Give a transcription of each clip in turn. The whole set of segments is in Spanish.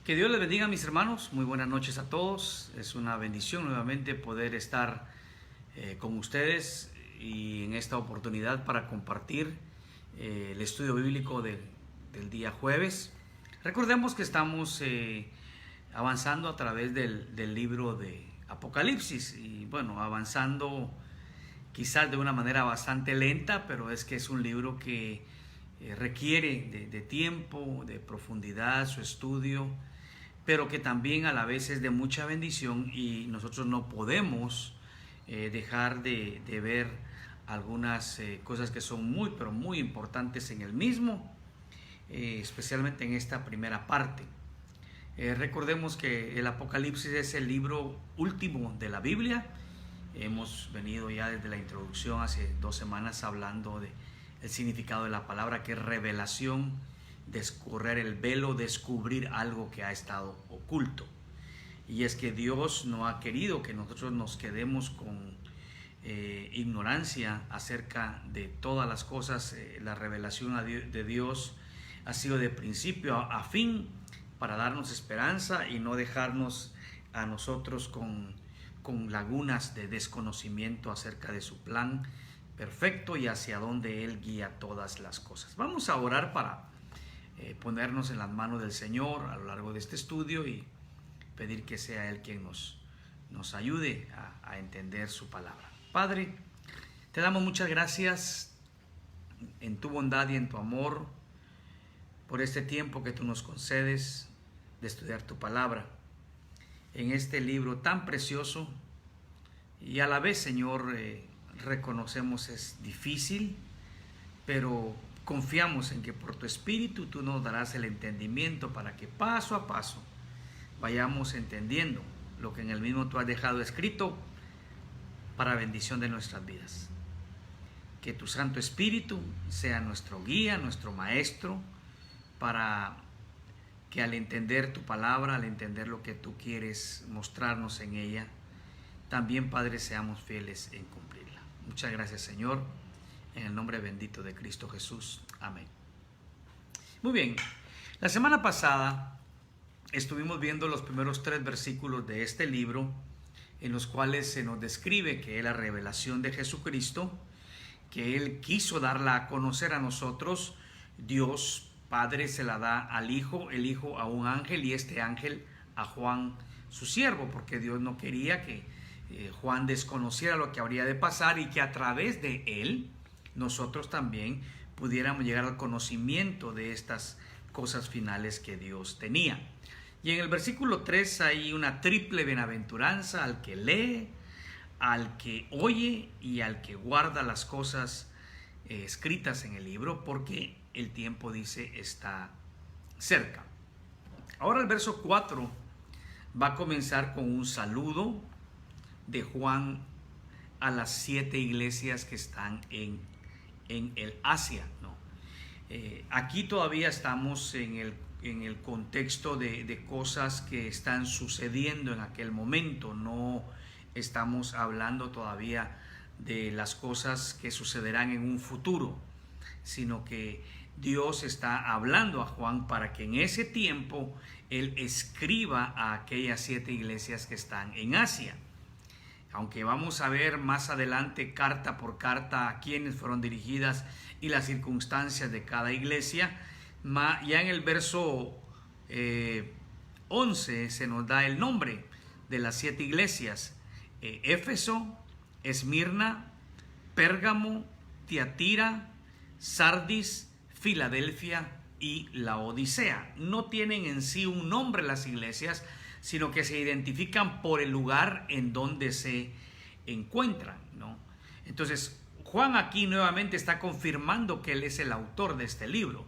Que Dios les bendiga, mis hermanos. Muy buenas noches a todos. Es una bendición nuevamente poder estar con ustedes y en esta oportunidad para compartir el estudio bíblico del día jueves. Recordemos que estamos avanzando a través del libro de Apocalipsis y bueno, avanzando quizás de una manera bastante lenta, pero es que es un libro que requiere de tiempo, de profundidad, su estudio, pero que también a la vez es de mucha bendición y nosotros no podemos dejar de ver algunas cosas que son muy, pero muy importantes en el mismo, especialmente en esta primera parte. Recordemos que el Apocalipsis es el libro último de la Biblia. Hemos venido ya desde la introducción hace 2 semanas hablando de el significado de la palabra, que es revelación, descorrer el velo, descubrir algo que ha estado oculto. Y es que Dios no ha querido que nosotros nos quedemos con ignorancia acerca de todas las cosas. La revelación de Dios ha sido de principio a fin para darnos esperanza y no dejarnos a nosotros con lagunas de desconocimiento acerca de su plan perfecto y hacia donde Él guía todas las cosas. Vamos a orar para ponernos en las manos del Señor a lo largo de este estudio y pedir que sea Él quien nos ayude a entender su palabra. Padre, te damos muchas gracias en tu bondad y en tu amor por este tiempo que tú nos concedes de estudiar tu palabra en este libro tan precioso, y a la vez, Señor, reconocemos es difícil, pero confiamos en que por tu Espíritu tú nos darás el entendimiento para que paso a paso vayamos entendiendo lo que en el mismo tú has dejado escrito para bendición de nuestras vidas. Que tu Santo Espíritu sea nuestro guía, nuestro maestro, para que al entender tu palabra, al entender lo que tú quieres mostrarnos en ella, también, Padre, seamos fieles en cumplirla. Muchas gracias, Señor, en el nombre bendito de Cristo Jesús. Amén. Muy bien, la semana pasada estuvimos viendo los primeros 3 versículos de este libro, en los cuales se nos describe que es la revelación de Jesucristo, que Él quiso darla a conocer a nosotros. Dios Padre se la da al Hijo, el Hijo a un ángel y este ángel a Juan, su siervo, porque Dios no quería que Juan desconociera lo que habría de pasar y que a través de él nosotros también pudiéramos llegar al conocimiento de estas cosas finales que Dios tenía. Y en el versículo 3 hay una triple bienaventuranza al que lee, al que oye y al que guarda las cosas escritas en el libro, porque el tiempo, dice, está cerca. Ahora el verso 4 va a comenzar con un saludo de Juan a las 7 iglesias que están en el Asia, ¿no? Aquí todavía estamos en el contexto de cosas que están sucediendo en aquel momento. No estamos hablando todavía de las cosas que sucederán en un futuro, sino que Dios está hablando a Juan para que en ese tiempo él escriba a aquellas 7 iglesias que están en Asia. Aunque vamos a ver más adelante carta por carta a quiénes fueron dirigidas y las circunstancias de cada iglesia, ya en el verso 11 se nos da el nombre de las 7 iglesias: Éfeso, Esmirna, Pérgamo, Tiatira, Sardis, Filadelfia y Laodicea. No tienen en sí un nombre las iglesias, sino que se identifican por el lugar en donde se encuentran, ¿no? Entonces, Juan aquí nuevamente está confirmando que él es el autor de este libro.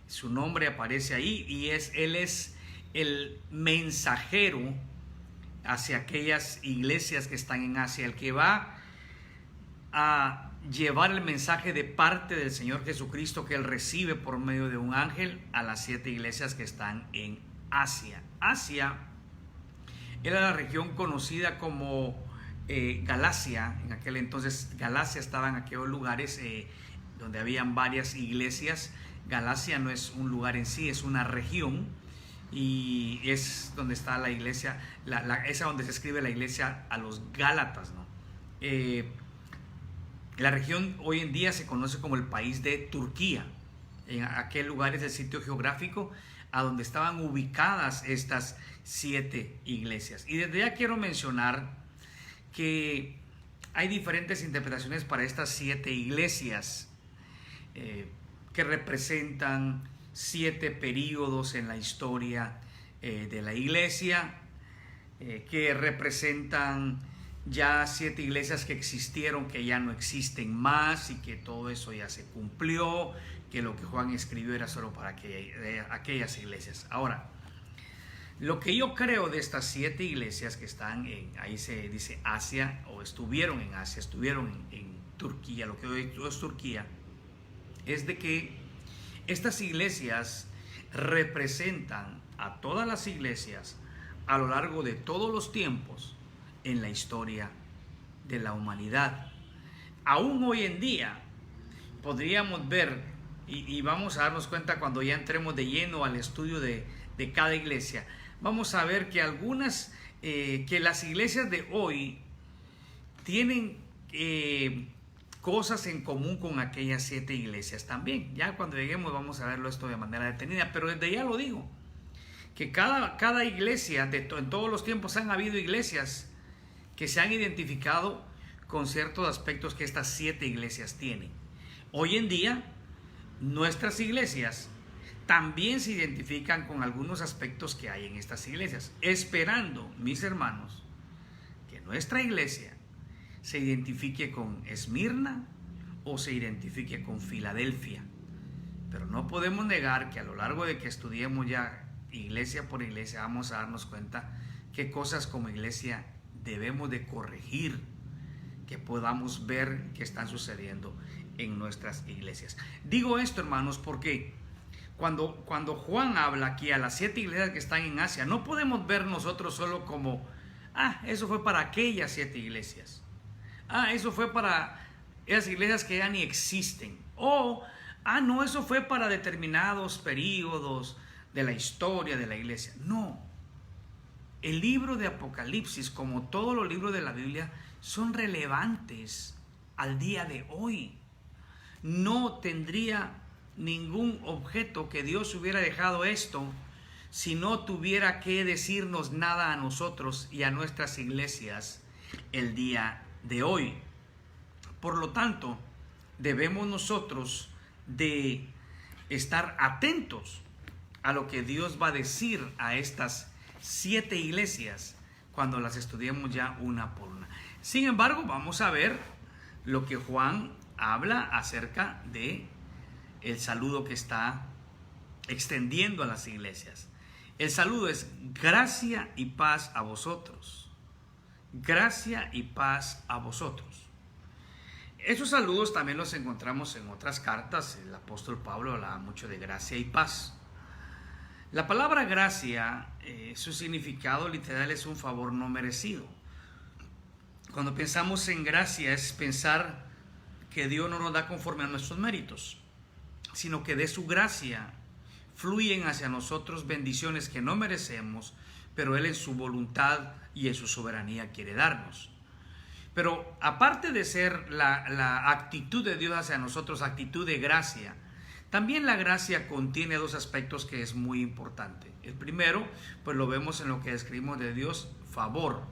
Su nombre aparece ahí y él es el mensajero hacia aquellas iglesias que están en Asia, el que va a llevar el mensaje de parte del Señor Jesucristo que él recibe por medio de un ángel a las 7 iglesias que están en Asia. Asia era la región conocida como Galacia. En aquel entonces Galacia estaba en aquellos lugares donde habían varias iglesias. Galacia no es un lugar en sí, es una región y es donde está la iglesia, esa donde se escribe la iglesia a los Gálatas, ¿no? La región hoy en día se conoce como el país de Turquía. En aquel lugar es el sitio geográfico a donde estaban ubicadas estas 7 iglesias. Y desde ya quiero mencionar que hay diferentes interpretaciones para estas 7 iglesias que representan 7 períodos en la historia de la iglesia, que representan ya 7 iglesias que existieron, que ya no existen más y que todo eso ya se cumplió, que lo que Juan escribió era solo para aquellas iglesias. Ahora, lo que yo creo de estas 7 iglesias que están ahí se dice Asia, o estuvieron en Asia, estuvieron en Turquía, lo que hoy es Turquía, es de que estas iglesias representan a todas las iglesias a lo largo de todos los tiempos en la historia de la humanidad. Aún hoy en día podríamos ver, y vamos a darnos cuenta cuando ya entremos de lleno al estudio de cada iglesia, vamos a ver que algunas, que las iglesias de hoy tienen cosas en común con aquellas 7 iglesias también. Ya cuando lleguemos vamos a verlo esto de manera detenida, pero desde ya lo digo, que cada iglesia, en todos los tiempos han habido iglesias que se han identificado con ciertos aspectos que estas 7 iglesias tienen. Hoy en día, nuestras iglesias también se identifican con algunos aspectos que hay en estas iglesias, esperando, mis hermanos, que nuestra iglesia se identifique con Esmirna o se identifique con Filadelfia. Pero no podemos negar que a lo largo de que estudiemos ya iglesia por iglesia, vamos a darnos cuenta qué cosas como iglesia debemos de corregir, que podamos ver que están sucediendo en nuestras iglesias. Digo esto, hermanos, porque cuando Juan habla aquí a las 7 iglesias que están en Asia, no podemos ver nosotros solo como, eso fue para aquellas 7 iglesias. Eso fue para esas iglesias que ya ni existen. O, no, eso fue para determinados periodos de la historia de la iglesia. No. El libro de Apocalipsis, como todos los libros de la Biblia, son relevantes al día de hoy. No tendría ningún objeto que Dios hubiera dejado esto si no tuviera que decirnos nada a nosotros y a nuestras iglesias el día de hoy. Por lo tanto, debemos nosotros de estar atentos a lo que Dios va a decir a estas 7 iglesias cuando las estudiemos ya una por una. Sin embargo, vamos a ver lo que Juan habla acerca de el saludo que está extendiendo a las iglesias. El saludo es gracia y paz a vosotros. Gracia y paz a vosotros. Esos saludos también los encontramos en otras cartas. El apóstol Pablo hablaba mucho de gracia y paz. La palabra gracia, su significado literal es un favor no merecido. Cuando pensamos en gracia es pensar que Dios no nos da conforme a nuestros méritos, sino que de su gracia fluyen hacia nosotros bendiciones que no merecemos, pero Él en su voluntad y en su soberanía quiere darnos. Pero aparte de ser la actitud de Dios hacia nosotros, actitud de gracia, también la gracia contiene 2 aspectos que es muy importante. El primero, pues lo vemos en lo que describimos de Dios, favor,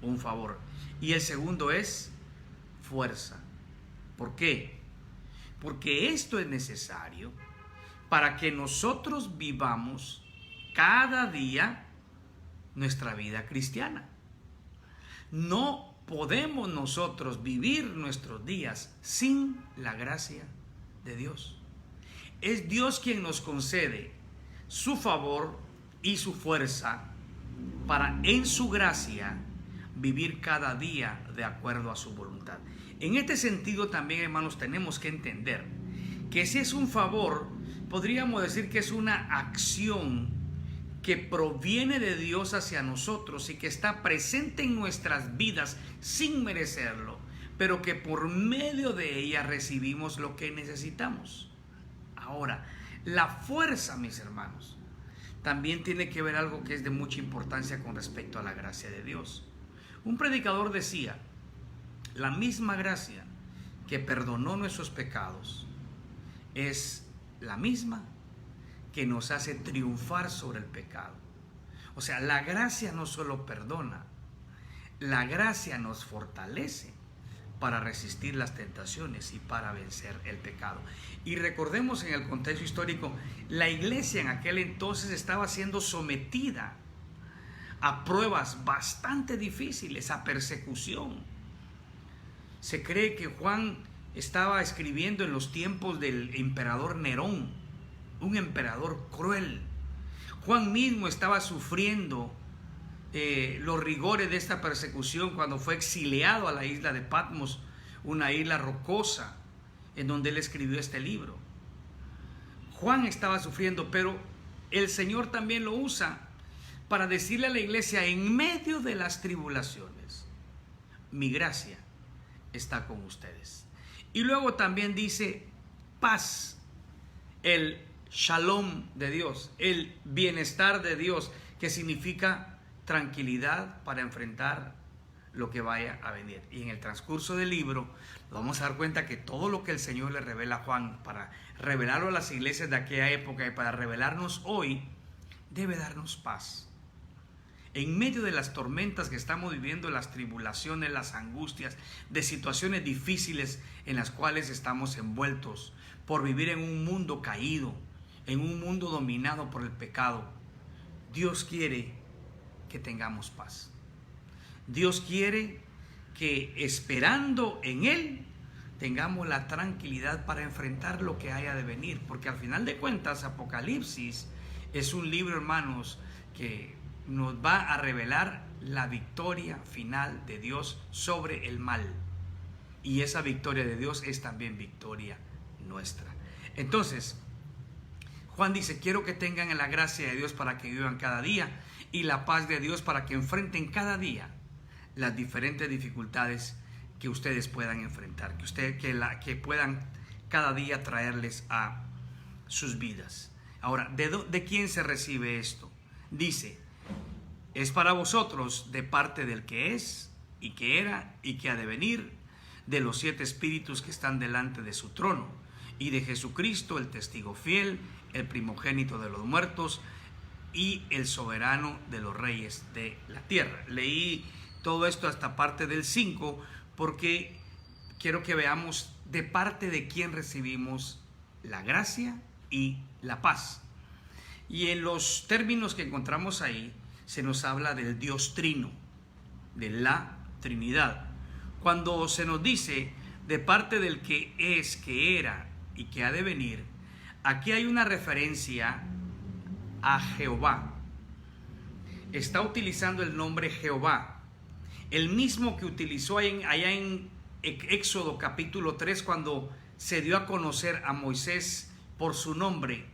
un favor. Y el segundo es fuerza. ¿Por qué? Porque esto es necesario para que nosotros vivamos cada día nuestra vida cristiana. No podemos nosotros vivir nuestros días sin la gracia de Dios. Es Dios quien nos concede su favor y su fuerza para en su gracia vivir cada día de acuerdo a su voluntad. En este sentido también, hermanos, tenemos que entender que si es un favor, podríamos decir que es una acción que proviene de Dios hacia nosotros y que está presente en nuestras vidas sin merecerlo, pero que por medio de ella recibimos lo que necesitamos. Ahora, la fuerza, mis hermanos, también tiene que ver algo que es de mucha importancia con respecto a la gracia de Dios. Un predicador decía, la misma gracia que perdonó nuestros pecados es la misma que nos hace triunfar sobre el pecado. O sea, la gracia no solo perdona, la gracia nos fortalece para resistir las tentaciones y para vencer el pecado. Y recordemos, en el contexto histórico, la iglesia en aquel entonces estaba siendo sometida a pruebas bastante difíciles, a persecución. Se cree que Juan estaba escribiendo en los tiempos del emperador Nerón, un emperador cruel. Juan mismo estaba sufriendo los rigores de esta persecución cuando fue exiliado a la isla de Patmos, una isla rocosa en donde él escribió este libro. Juan estaba sufriendo, pero el Señor también lo usa para decirle a la iglesia en medio de las tribulaciones, mi gracia está con ustedes. Y luego también dice paz, el shalom de Dios, el bienestar de Dios, que significa tranquilidad para enfrentar lo que vaya a venir. Y en el transcurso del libro vamos a dar cuenta que todo lo que el Señor le revela a Juan para revelarlo a las iglesias de aquella época y para revelarnos hoy, debe darnos paz. En medio de las tormentas que estamos viviendo, las tribulaciones, las angustias, de situaciones difíciles en las cuales estamos envueltos por vivir en un mundo caído, en un mundo dominado por el pecado, Dios quiere que tengamos paz. Dios quiere que, esperando en Él, tengamos la tranquilidad para enfrentar lo que haya de venir, porque al final de cuentas Apocalipsis es un libro, hermanos, que nos va a revelar la victoria final de Dios sobre el mal, y esa victoria de Dios es también victoria nuestra. Entonces Juan dice, quiero que tengan la gracia de Dios para que vivan cada día, y la paz de Dios para que enfrenten cada día las diferentes dificultades que ustedes puedan enfrentar, que puedan cada día traerles a sus vidas. Ahora, ¿de quién se recibe esto? Dice, es para vosotros de parte del que es, y que era, y que ha de venir, de los 7 espíritus que están delante de su trono, y de Jesucristo, el testigo fiel, el primogénito de los muertos, y el soberano de los reyes de la tierra. Leí todo esto hasta parte del 5 porque quiero que veamos de parte de quién recibimos la gracia y la paz. Y en los términos que encontramos ahí se nos habla del Dios Trino, de la Trinidad. Cuando se nos dice de parte del que es, que era y que ha de venir, aquí hay una referencia a Jehová. Está utilizando el nombre Jehová, el mismo que utilizó allá en Éxodo capítulo 3, cuando se dio a conocer a Moisés por su nombre,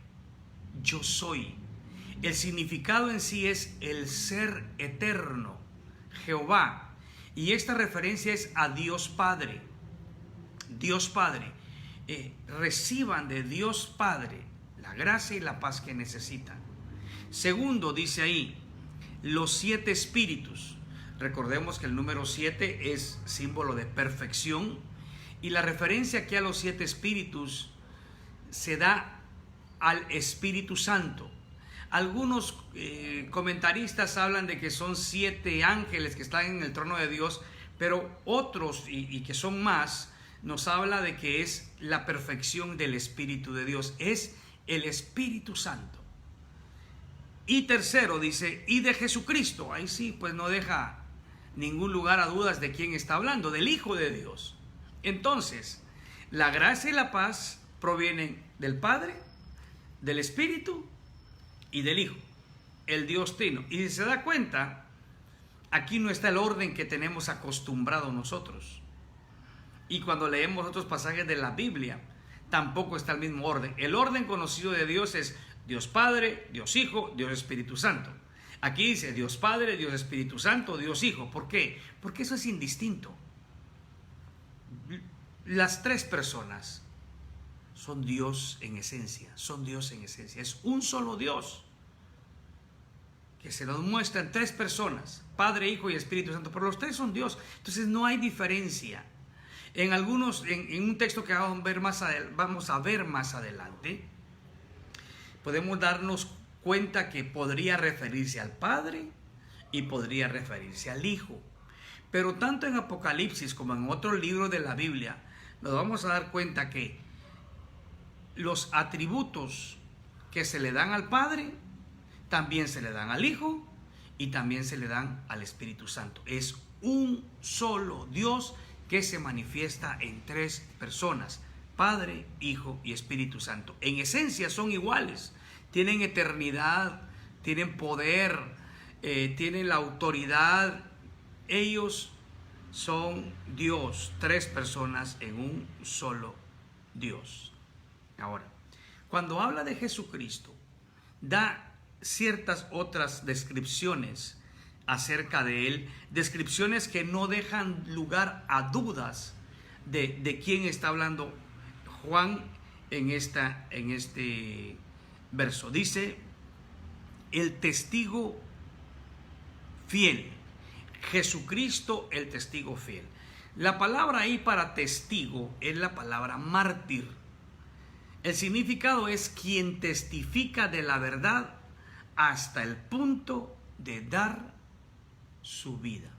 yo soy. El significado en sí es el ser eterno, Jehová, y esta referencia es a Dios Padre. Dios Padre, reciban de Dios Padre la gracia y la paz que necesitan. Segundo, dice ahí, los 7 espíritus. Recordemos que el número 7 es símbolo de perfección, y la referencia aquí a los 7 espíritus se da al Espíritu Santo. Algunos comentaristas hablan de que son 7 ángeles que están en el trono de Dios, pero otros, y que son más, nos habla de que es la perfección del Espíritu de Dios, es el Espíritu Santo. Y tercero dice, y de Jesucristo. Ahí sí, pues no deja ningún lugar a dudas de quién está hablando, del Hijo de Dios. Entonces, la gracia y la paz provienen del Padre, del Espíritu y del Hijo, el Dios Trino. Y si se da cuenta, aquí no está el orden que tenemos acostumbrado nosotros. Y cuando leemos otros pasajes de la Biblia, tampoco está el mismo orden. El orden conocido de Dios es Dios Padre, Dios Hijo, Dios Espíritu Santo. Aquí dice Dios Padre, Dios Espíritu Santo, Dios Hijo. ¿Por qué? Porque eso es indistinto. Las 3 personas son Dios en esencia, son Dios en esencia. Es un solo Dios. que se nos muestran tres personas, Padre, Hijo y Espíritu Santo, pero los tres son Dios. Entonces no hay diferencia. En un texto que vamos a ver más adelante, podemos darnos cuenta que podría referirse al Padre y podría referirse al Hijo. Pero tanto en Apocalipsis como en otros libros de la Biblia, nos vamos a dar cuenta que los atributos que se le dan al Padre, también se le dan al Hijo y también se le dan al Espíritu Santo. Es un solo Dios que se manifiesta en tres personas: Padre, Hijo y Espíritu Santo. En esencia son iguales, tienen eternidad, tienen poder, tienen la autoridad. Ellos son Dios, tres personas en un solo Dios. Ahora, cuando habla de Jesucristo, da ciertas otras descripciones acerca de Él, descripciones que no dejan lugar a dudas de quién está hablando Juan en este verso. Dice, el testigo fiel. Jesucristo, el testigo fiel. La palabra ahí para testigo es la palabra mártir. El significado es quien testifica de la verdad hasta el punto de dar su vida.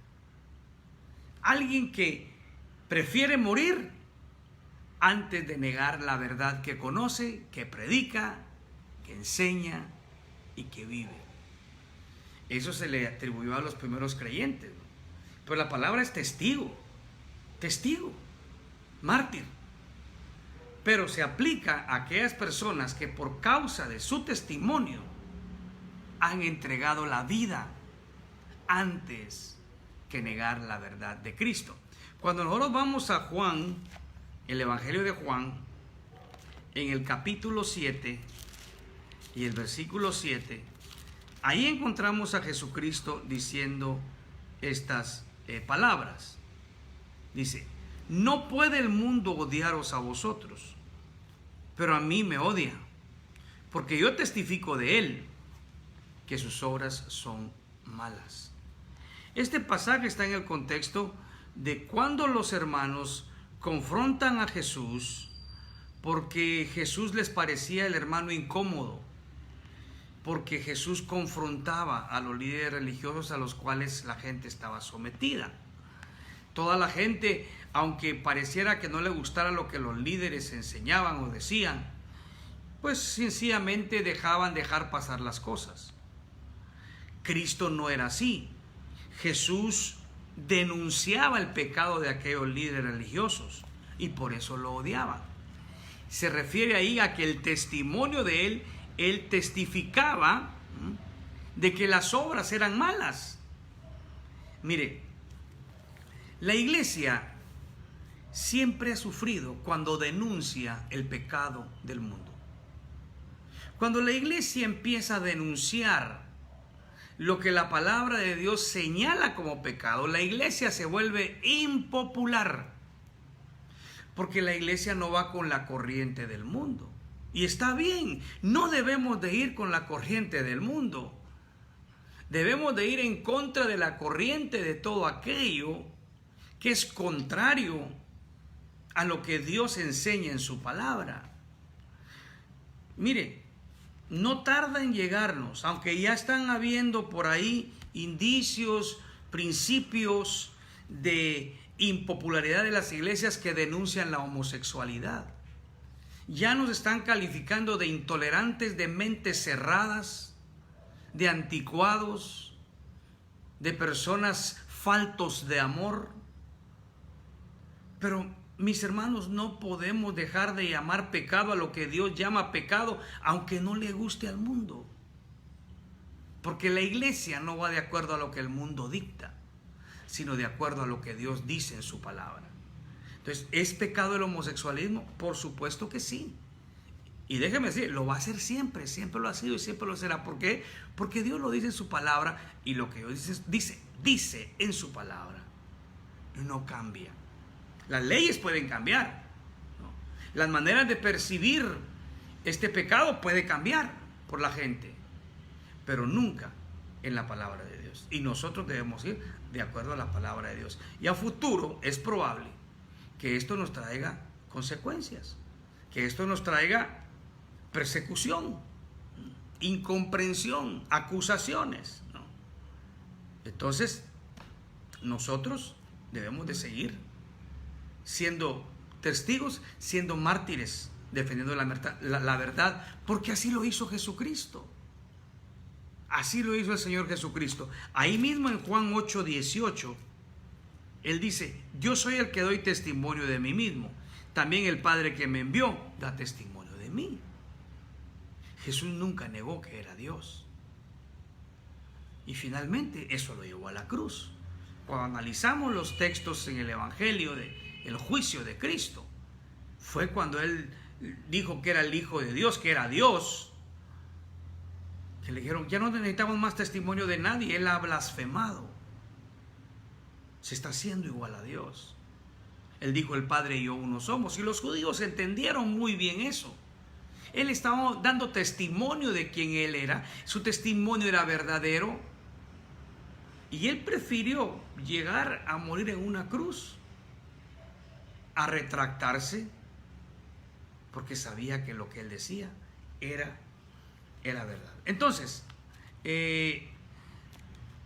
Alguien que prefiere morir antes de negar la verdad que conoce, que predica, que enseña y que vive. Eso se le atribuyó a los primeros creyentes, ¿no? Pero la palabra es testigo, mártir. Pero se aplica a aquellas personas que por causa de su testimonio han entregado la vida antes que negar la verdad de Cristo. Cuando nosotros vamos a Juan, el Evangelio de Juan, en el capítulo 7 y el versículo 7, ahí encontramos a Jesucristo diciendo estas palabras. Dice, no puede el mundo odiaros a vosotros, pero a mí me odia, porque yo testifico de él que sus obras son malas. Este pasaje está en el contexto de cuando los hermanos confrontan a Jesús porque Jesús les parecía el hermano incómodo, porque Jesús confrontaba a los líderes religiosos a los cuales la gente estaba sometida. Toda la gente, aunque pareciera que no le gustara lo que los líderes enseñaban o decían, pues sencillamente dejaban pasar las cosas. Cristo no era así. Jesús denunciaba el pecado de aquellos líderes religiosos y por eso lo odiaban. Se refiere ahí a que el testimonio de él testificaba de que las obras eran malas. Mire, la iglesia siempre ha sufrido cuando denuncia el pecado del mundo. Cuando la iglesia empieza a denunciar lo que la palabra de Dios señala como pecado, la iglesia se vuelve impopular, porque la iglesia no va con la corriente del mundo. Y está bien, no debemos de ir con la corriente del mundo. Debemos de ir en contra de la corriente de todo aquello que es contrario a lo que Dios enseña en su palabra. Mire, no tarda en llegarnos, aunque ya están habiendo por ahí indicios, principios de impopularidad de las iglesias que denuncian la homosexualidad. Ya nos están calificando de intolerantes, de mentes cerradas, de anticuados, de personas faltos de amor. Pero mis hermanos, no podemos dejar de llamar pecado a lo que Dios llama pecado, aunque no le guste al mundo. Porque la iglesia no va de acuerdo a lo que el mundo dicta, sino de acuerdo a lo que Dios dice en su palabra. Entonces, ¿es pecado el homosexualismo? Por supuesto que sí. Y déjeme decir, lo va a hacer siempre, siempre lo ha sido y siempre lo será. ¿Por qué? Porque Dios lo dice en su palabra y lo que Dios dice en su palabra no cambia. Las leyes pueden cambiar, ¿no? Las maneras de percibir este pecado puede cambiar por la gente, pero nunca en la palabra de Dios. Y nosotros debemos ir de acuerdo a la palabra de Dios. Y a futuro es probable que esto nos traiga consecuencias, que esto nos traiga persecución, incomprensión, acusaciones, ¿no? Entonces, nosotros debemos de seguir siendo testigos, siendo mártires, defendiendo la verdad, porque así lo hizo Jesucristo. Así lo hizo el Señor Jesucristo. Ahí mismo en Juan 8:18, Él dice: yo soy el que doy testimonio de mí mismo. También el Padre que me envió da testimonio de mí. Jesús nunca negó que era Dios. Y finalmente eso lo llevó a la cruz. Cuando analizamos los textos en el Evangelio del juicio de Cristo, fue cuando Él dijo que era el Hijo de Dios, que era Dios, que le dijeron: ya no necesitamos más testimonio de nadie, Él ha blasfemado. Se está haciendo igual a Dios. Él dijo: el Padre y yo uno somos. Y los judíos entendieron muy bien eso. Él estaba dando testimonio de quién Él era. Su testimonio era verdadero. Y Él prefirió llegar a morir en una cruz a retractarse, porque sabía que lo que Él decía era verdad. Entonces,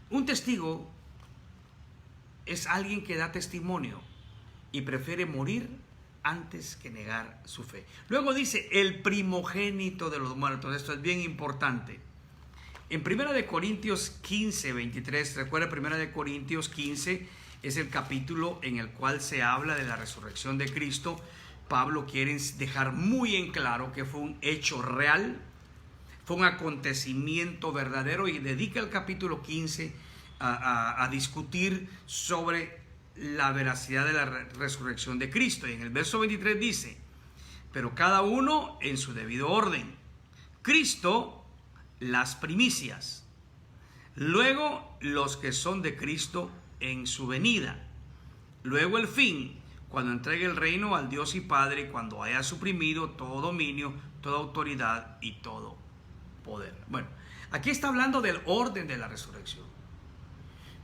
un testigo es alguien que da testimonio y prefiere morir antes que negar su fe. Luego dice: el primogénito de los muertos. Esto es bien importante. En 1 Corintios 15, 23, recuerda, 1 Corintios 15 es el capítulo en el cual se habla de la resurrección de Cristo. Pablo quiere dejar muy en claro que fue un hecho real, fue un acontecimiento verdadero, y dedica el capítulo 15 a discutir sobre la veracidad de la resurrección de Cristo. Y en el verso 23 dice: pero cada uno en su debido orden. Cristo, las primicias. Luego los que son de Cristo en su venida. Luego el fin, cuando entregue el reino al Dios y Padre, cuando haya suprimido todo dominio, toda autoridad y todo poder. Bueno, aquí está hablando del orden de la resurrección.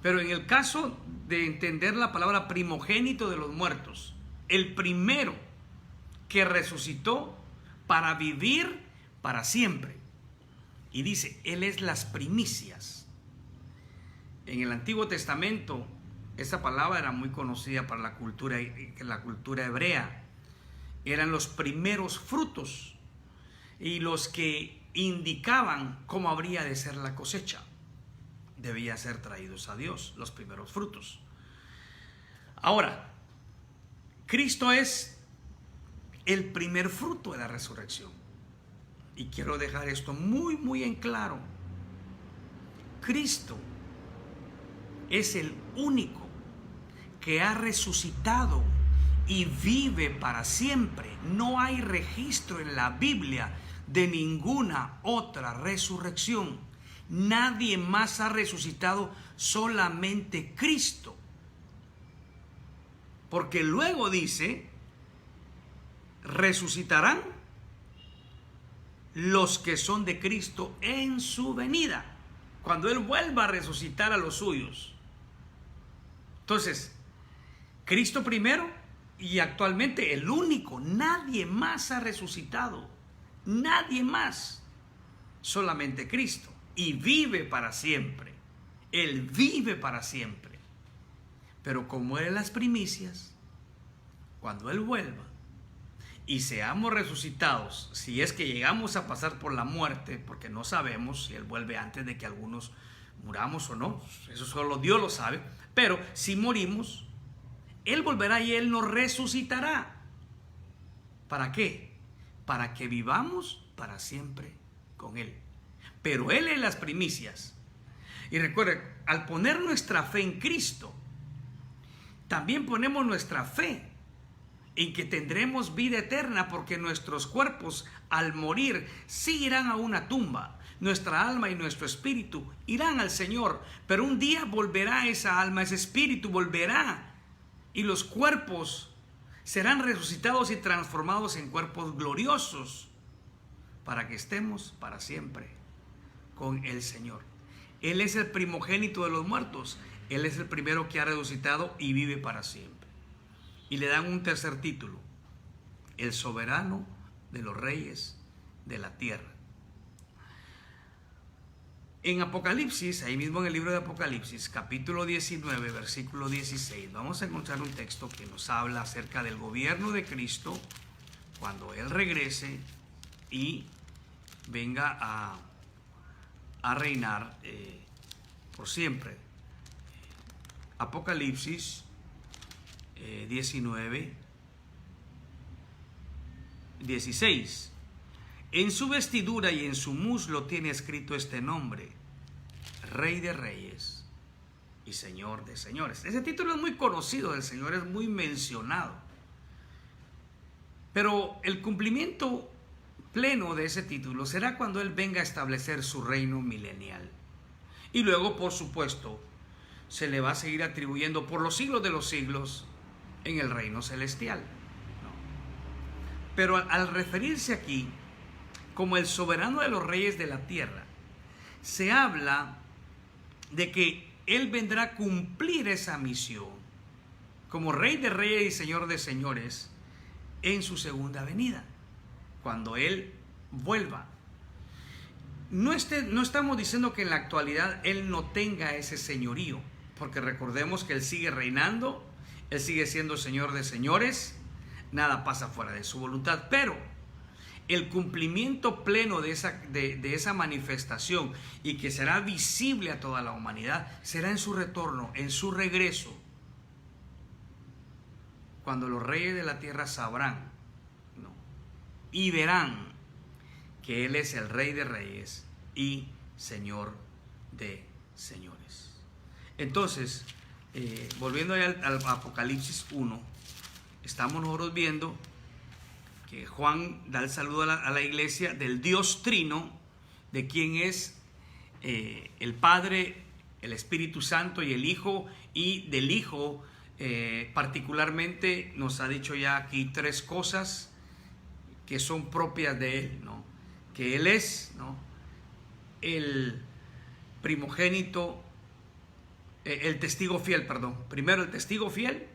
Pero en el caso de entender la palabra primogénito de los muertos, el primero que resucitó para vivir para siempre. Y dice: Él es las primicias. En el Antiguo Testamento, esa palabra era muy conocida para la cultura hebrea. Eran los primeros frutos y los que indicaban cómo habría de ser la cosecha. Debía ser traídos a Dios, los primeros frutos. Ahora, Cristo es el primer fruto de la resurrección. Y quiero dejar esto muy, muy en claro. Cristo es el único que ha resucitado y vive para siempre. No hay registro en la Biblia de ninguna otra resurrección. Nadie más ha resucitado, solamente Cristo. Porque luego dice: resucitarán los que son de Cristo en su venida, cuando Él vuelva a resucitar a los suyos. Entonces, Cristo primero y actualmente el único. Nadie más ha resucitado. Nadie más. Solamente Cristo. Y vive para siempre. Él vive para siempre. Pero como Él es las primicias, cuando Él vuelva y seamos resucitados, si es que llegamos a pasar por la muerte, porque no sabemos si Él vuelve antes de que algunos muramos o no, eso solo Dios lo sabe, pero si morimos, Él volverá y Él nos resucitará. ¿Para qué? Para que vivamos para siempre con Él. Pero Él es las primicias. Y recuerden, al poner nuestra fe en Cristo, también ponemos nuestra fe en que tendremos vida eterna, porque nuestros cuerpos al morir sí irán a una tumba. Nuestra alma y nuestro espíritu irán al Señor, pero un día volverá esa alma, ese espíritu volverá, y los cuerpos serán resucitados y transformados en cuerpos gloriosos, para que estemos para siempre con el Señor. Él es el primogénito de los muertos. Él es el primero que ha resucitado y vive para siempre. Y le dan un tercer título: el soberano de los reyes de la tierra. En Apocalipsis, ahí mismo en el libro de Apocalipsis, capítulo 19, versículo 16, vamos a encontrar un texto que nos habla acerca del gobierno de Cristo cuando Él regrese y venga a reinar por siempre. Apocalipsis 19, 16. En su vestidura y en su muslo tiene escrito este nombre: Rey de Reyes y Señor de Señores. Ese título es muy conocido del Señor, es muy mencionado. Pero el cumplimiento pleno de ese título será cuando Él venga a establecer su reino milenial. Y luego, por supuesto, se le va a seguir atribuyendo por los siglos de los siglos en el reino celestial. Pero al referirse aquí como el soberano de los reyes de la tierra, se habla de que Él vendrá a cumplir esa misión como Rey de Reyes y Señor de Señores en su segunda venida, cuando Él vuelva. No estamos diciendo que en la actualidad Él no tenga ese señorío, porque recordemos que Él sigue reinando, Él sigue siendo Señor de Señores, nada pasa fuera de su voluntad, pero el cumplimiento pleno de esa manifestación, y que será visible a toda la humanidad, será en su retorno, en su regreso, cuando los reyes de la tierra sabrán, ¿no?, y verán que Él es el Rey de Reyes y Señor de Señores. Entonces, volviendo al Apocalipsis 1, estamos nosotros viendo que Juan da el saludo a la iglesia del Dios Trino, de quien es el Padre, el Espíritu Santo y el Hijo, y del Hijo particularmente nos ha dicho ya aquí tres cosas que son propias de Él, ¿no? Que Él es, ¿no?, el primogénito, el testigo fiel, perdón. Primero el testigo fiel,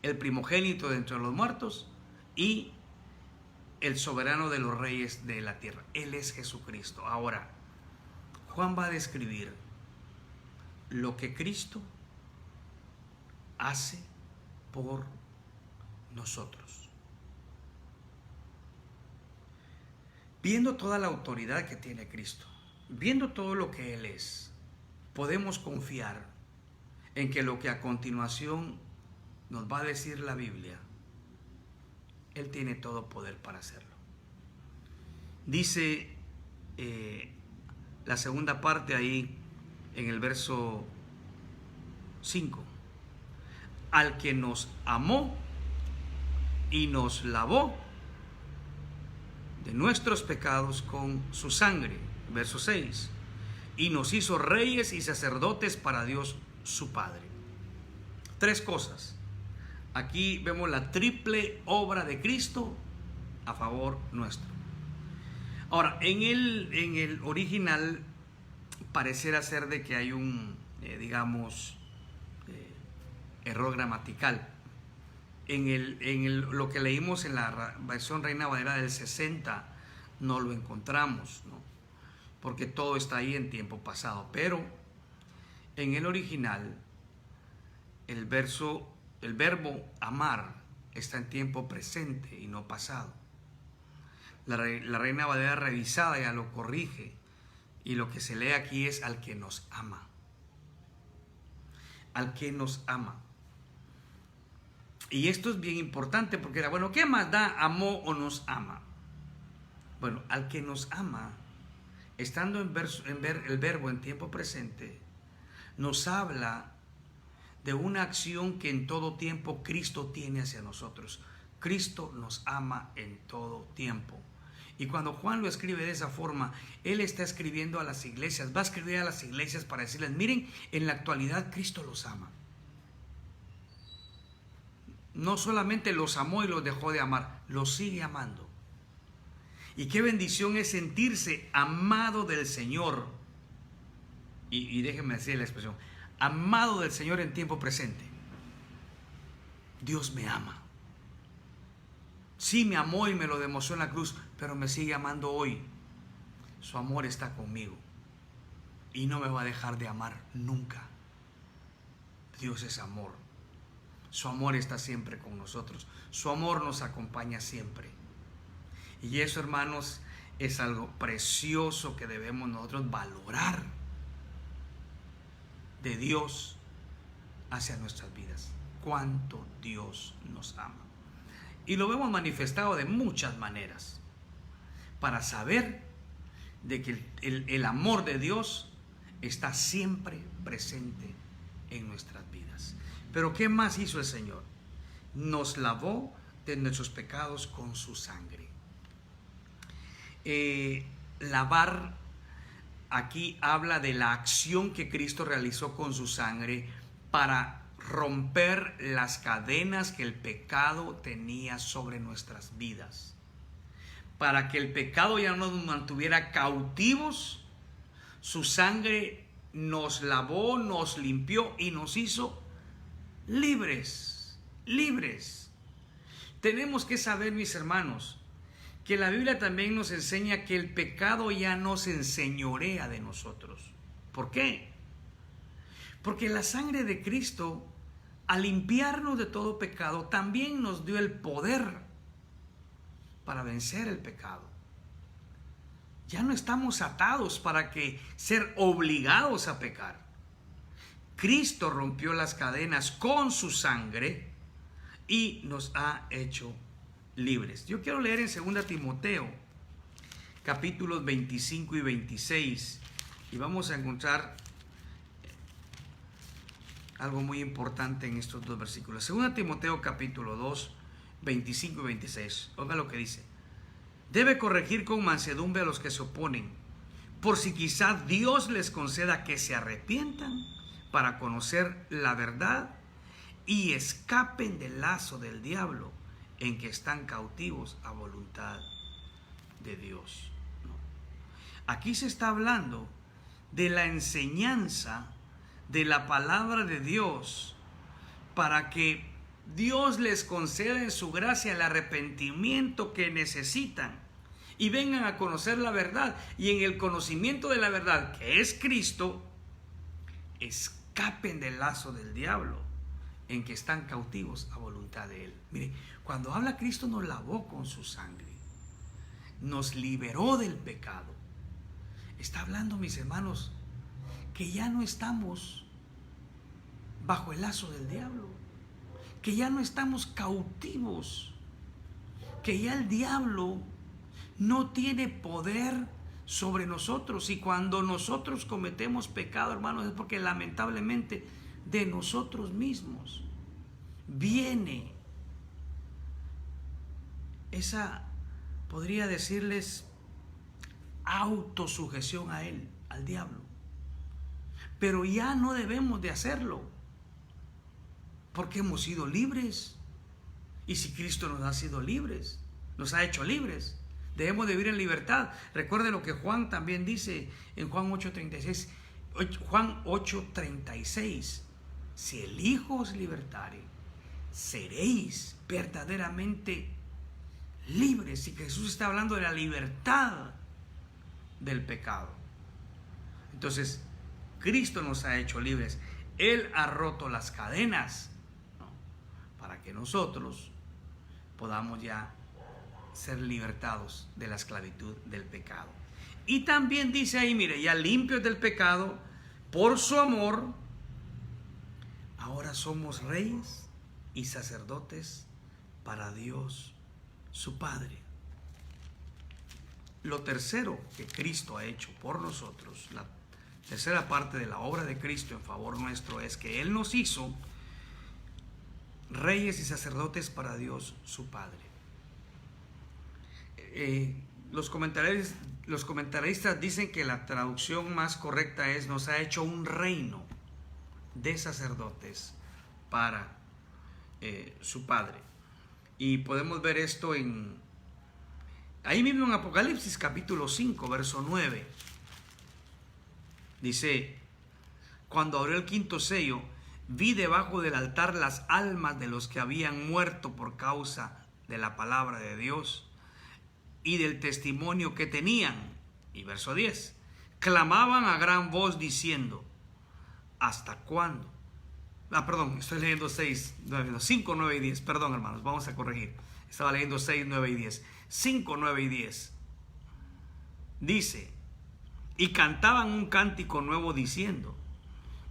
el primogénito de entre los muertos y el soberano de los reyes de la tierra. Él es Jesucristo. Ahora, Juan va a describir lo que Cristo hace por nosotros. Viendo toda la autoridad que tiene Cristo, viendo todo lo que Él es, podemos confiar en que lo que a continuación nos va a decir la Biblia, Él tiene todo poder para hacerlo. Dice la segunda parte ahí en el verso 5: al que nos amó y nos lavó de nuestros pecados con su sangre. Verso 6: y nos hizo reyes y sacerdotes para Dios su Padre. Tres cosas. Aquí vemos la triple obra de Cristo a favor nuestro. Ahora, en el original pareciera ser de que hay un, error gramatical. Lo que leímos en la versión Reina Valera del 60 no lo encontramos, ¿no?, porque todo está ahí en tiempo pasado. Pero en el original el verbo amar está en tiempo presente y no pasado. La Reina Valera revisada ya lo corrige, y lo que se lee aquí es al que nos ama. Al que nos ama. Y esto es bien importante, porque era, bueno, ¿qué más da amó o nos ama? Bueno, al que nos ama, estando el verbo en tiempo presente, nos habla de una acción que en todo tiempo Cristo tiene hacia nosotros. Cristo nos ama en todo tiempo. Y cuando Juan lo escribe de esa forma, él está escribiendo a las iglesias, va a escribir a las iglesias para decirles, miren, en la actualidad Cristo los ama. No solamente los amó y los dejó de amar, los sigue amando. Y qué bendición es sentirse amado del Señor. y déjenme decir la expresión, amado del Señor en tiempo presente. Dios me ama. Sí, me amó y me lo demostró en la cruz, pero me sigue amando hoy. Su amor está conmigo y no me va a dejar de amar nunca. Dios es amor. Su amor está siempre con nosotros. Su amor nos acompaña siempre. Y eso, hermanos, es algo precioso que debemos nosotros valorar de Dios hacia nuestras vidas. Cuánto Dios nos ama. Y lo vemos manifestado de muchas maneras. Para saber de que el amor de Dios está siempre presente en nuestras vidas. Pero ¿qué más hizo el Señor? Nos lavó de nuestros pecados con su sangre. Lavar aquí habla de la acción que Cristo realizó con su sangre para romper las cadenas que el pecado tenía sobre nuestras vidas. Para que el pecado ya no nos mantuviera cautivos, su sangre nos lavó, nos limpió y nos hizo libres, libres. Tenemos que saber, mis hermanos, que la Biblia también nos enseña que el pecado ya no se enseñorea de nosotros. ¿Por qué? Porque la sangre de Cristo, al limpiarnos de todo pecado, también nos dio el poder para vencer el pecado. Ya no estamos atados para ser obligados a pecar. Cristo rompió las cadenas con su sangre y nos ha hecho libres. Yo quiero leer en 2 Timoteo, capítulos 25 y 26, y vamos a encontrar algo muy importante en estos dos versículos. 2 Timoteo, capítulo 2, 25 y 26. Oiga lo que dice. Debe corregir con mansedumbre a los que se oponen, por si quizá Dios les conceda que se arrepientan para conocer la verdad y escapen del lazo del diablo en que están cautivos a voluntad de Dios. ¿No? Aquí se está hablando de la enseñanza de la palabra de Dios para que Dios les conceda en su gracia el arrepentimiento que necesitan y vengan a conocer la verdad, y en el conocimiento de la verdad que es Cristo, escapen del lazo del diablo en que están cautivos a voluntad de Él. Mire, cuando habla Cristo nos lavó con su sangre, nos liberó del pecado. Está hablando, mis hermanos, que ya no estamos bajo el lazo del diablo, que ya no estamos cautivos, que ya el diablo no tiene poder sobre nosotros. Y cuando nosotros cometemos pecado, hermanos, es porque lamentablemente de nosotros mismos viene esa, podría decirles, autosujeción a él, al diablo. Pero ya no debemos de hacerlo, porque hemos sido libres. Y si Cristo nos ha sido libres, nos ha hecho libres, debemos de vivir en libertad. Recuerde lo que Juan también dice en Juan 8:36. Juan 8:36. Si el Hijo os libertare, seréis verdaderamente libres. Y Jesús está hablando de la libertad del pecado. Entonces, Cristo nos ha hecho libres. Él ha roto las cadenas, ¿no?, para que nosotros podamos ya ser libertados de la esclavitud del pecado. Y también dice ahí, mire, ya limpios del pecado, por su amor, ahora somos reyes y sacerdotes para Dios, su Padre. Lo tercero que Cristo ha hecho por nosotros, la tercera parte de la obra de Cristo en favor nuestro, es que Él nos hizo reyes y sacerdotes para Dios, su Padre. Los comentaristas dicen que la traducción más correcta es: nos ha hecho un reino de sacerdotes para su Padre. Y podemos ver esto ahí mismo en Apocalipsis capítulo 5, verso 9. Dice: cuando abrió el quinto sello, vi debajo del altar las almas de los que habían muerto por causa de la palabra de Dios y del testimonio que tenían. Y verso 10, clamaban a gran voz diciendo, ¿hasta cuándo? Estoy leyendo 5, 9 y 10. Perdón, hermanos, vamos a corregir. Estaba leyendo 6, 9 y 10. 5, 9 y 10. Dice, y cantaban un cántico nuevo diciendo,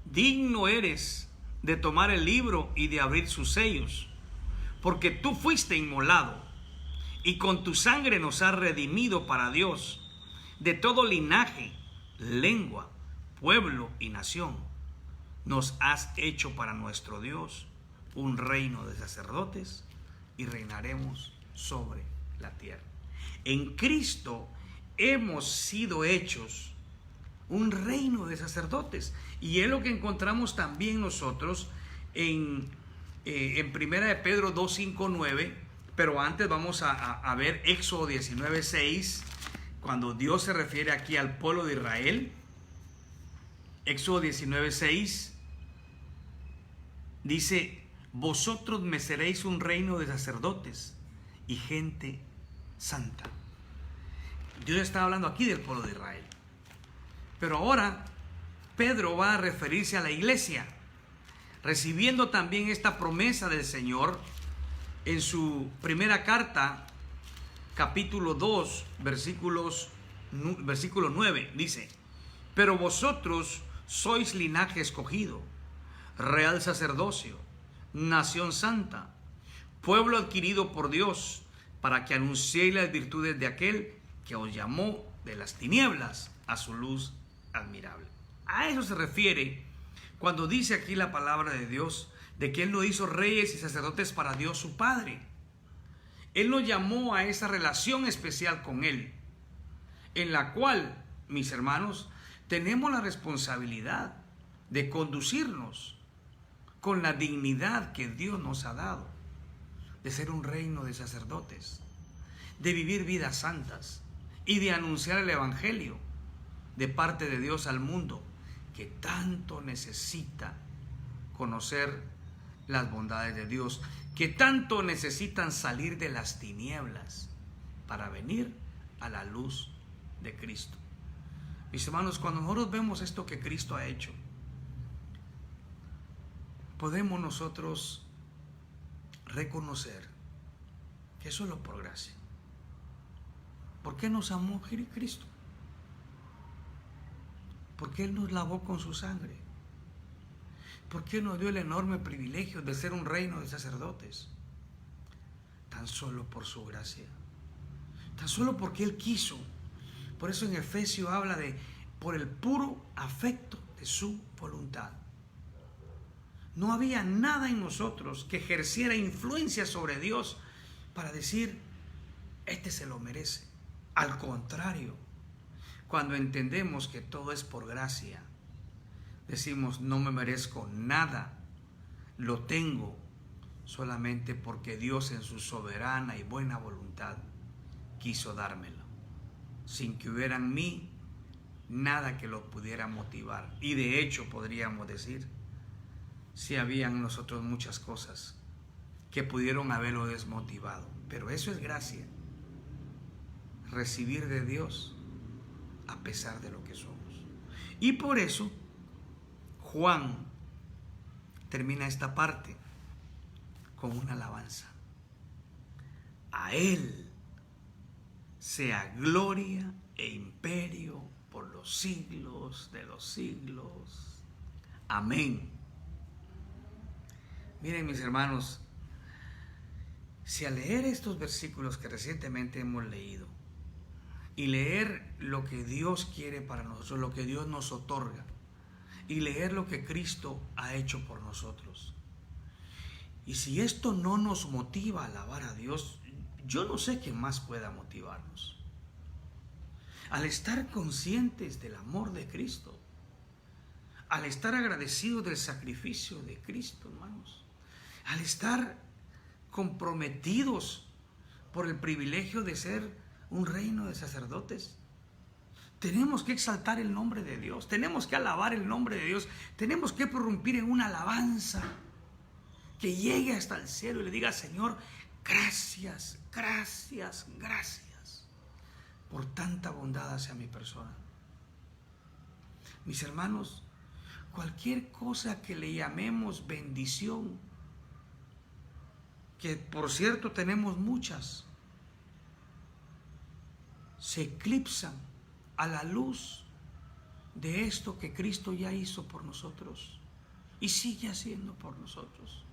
digno eres de tomar el libro y de abrir sus sellos, porque tú fuiste inmolado y con tu sangre nos has redimido para Dios de todo linaje, lengua, pueblo y nación. Nos has hecho para nuestro Dios un reino de sacerdotes y reinaremos sobre la tierra. En Cristo hemos sido hechos un reino de sacerdotes, y es lo que encontramos también nosotros en Primera de Pedro 2, 5, 9. Pero antes vamos a ver Éxodo 19, 6, cuando Dios se refiere aquí al pueblo de Israel. Éxodo 19, 6 dice, vosotros me seréis un reino de sacerdotes y gente santa. Dios está hablando aquí del pueblo de Israel. Pero ahora Pedro va a referirse a la iglesia, recibiendo también esta promesa del Señor en su primera carta, capítulo 2, versículo 9. Dice, pero vosotros sois linaje escogido, real sacerdocio, nación santa, pueblo adquirido por Dios, para que anunciéis las virtudes de aquel que os llamó de las tinieblas a su luz admirable. A eso se refiere cuando dice aquí la palabra de Dios, de que Él nos hizo reyes y sacerdotes para Dios su Padre. Él nos llamó a esa relación especial con Él, en la cual, mis hermanos, tenemos la responsabilidad de conducirnos con la dignidad que Dios nos ha dado, de ser un reino de sacerdotes, de vivir vidas santas y de anunciar el Evangelio de parte de Dios al mundo, que tanto necesita conocer las bondades de Dios, que tanto necesitan salir de las tinieblas para venir a la luz de Cristo. Mis hermanos, cuando nosotros vemos esto que Cristo ha hecho, podemos nosotros reconocer que es solo por gracia. ¿Por qué nos amó Cristo? Porque Él nos lavó con su sangre. Porque Él nos dio el enorme privilegio de ser un reino de sacerdotes. Tan solo por su gracia. Tan solo porque Él quiso. Por eso en Efesios habla de por el puro afecto de su voluntad. No había nada en nosotros que ejerciera influencia sobre Dios para decir, este se lo merece. Al contrario, cuando entendemos que todo es por gracia, decimos, no me merezco nada, lo tengo solamente porque Dios en su soberana y buena voluntad quiso dármelo, sin que hubiera en mí nada que lo pudiera motivar. Y de hecho podríamos decir, si había en nosotros muchas cosas que pudieron haberlo desmotivado, pero eso es gracia, recibir de Dios a pesar de lo que somos. Y por eso Juan termina esta parte con una alabanza. A Él sea gloria e imperio por los siglos de los siglos. Amén. Miren, mis hermanos, si al leer estos versículos que recientemente hemos leído y leer lo que Dios quiere para nosotros, lo que Dios nos otorga, y leer lo que Cristo ha hecho por nosotros, y si esto no nos motiva a alabar a Dios, yo no sé quién más pueda motivarnos. Al estar conscientes del amor de Cristo, al estar agradecidos del sacrificio de Cristo, hermanos, al estar comprometidos por el privilegio de ser un reino de sacerdotes, Tenemos que exaltar el nombre de Dios, tenemos que alabar el nombre de Dios, tenemos que prorrumpir en una alabanza que llegue hasta el cielo y le diga: Señor, gracias, gracias, gracias por tanta bondad hacia mi persona. Mis hermanos, cualquier cosa que le llamemos bendición, que por cierto tenemos muchas, se eclipsan a la luz de esto que Cristo ya hizo por nosotros y sigue haciendo por nosotros.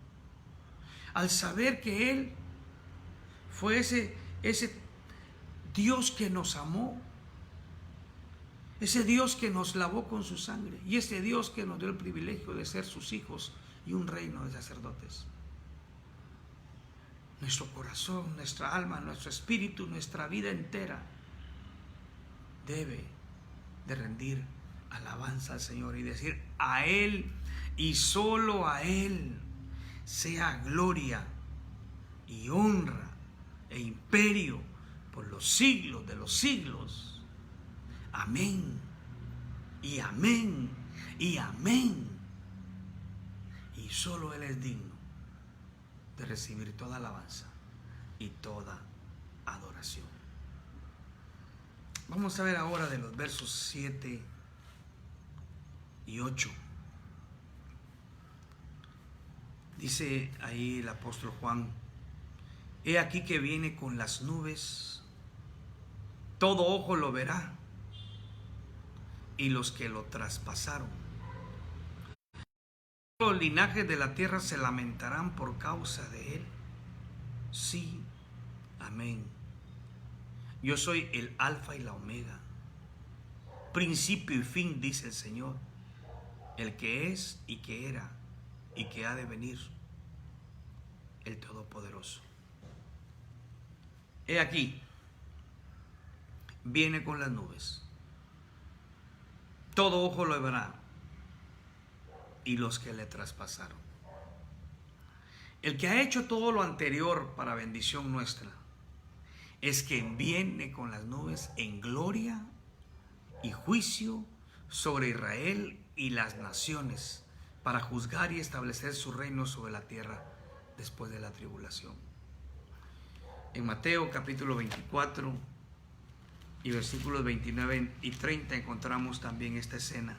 Al saber que Él fue ese Dios que nos amó, ese Dios que nos lavó con su sangre y ese Dios que nos dio el privilegio de ser sus hijos y un reino de sacerdotes. Nuestro corazón, nuestra alma, nuestro espíritu, nuestra vida entera debe de rendir alabanza al Señor y decir: a Él y solo a Él sea gloria y honra e imperio por los siglos de los siglos. Amén y amén y amén. Y solo Él es digno de recibir toda alabanza y toda adoración. Vamos a ver ahora de los versos 7 y 8. Dice ahí el apóstol Juan: he aquí que viene con las nubes, todo ojo lo verá, y los que lo traspasaron. Los linajes de la tierra se lamentarán por causa de él. Sí, amén. Yo soy el alfa y la omega, principio y fin, dice el Señor, el que es y que era y que ha de venir, el Todopoderoso. He aquí, viene con las nubes, todo ojo lo verá, y los que le traspasaron. El que ha hecho todo lo anterior para bendición nuestra es que viene con las nubes en gloria y juicio sobre Israel y las naciones, para juzgar y establecer su reino sobre la tierra después de la tribulación. En Mateo capítulo 24 y versículos 29 y 30 encontramos también esta escena.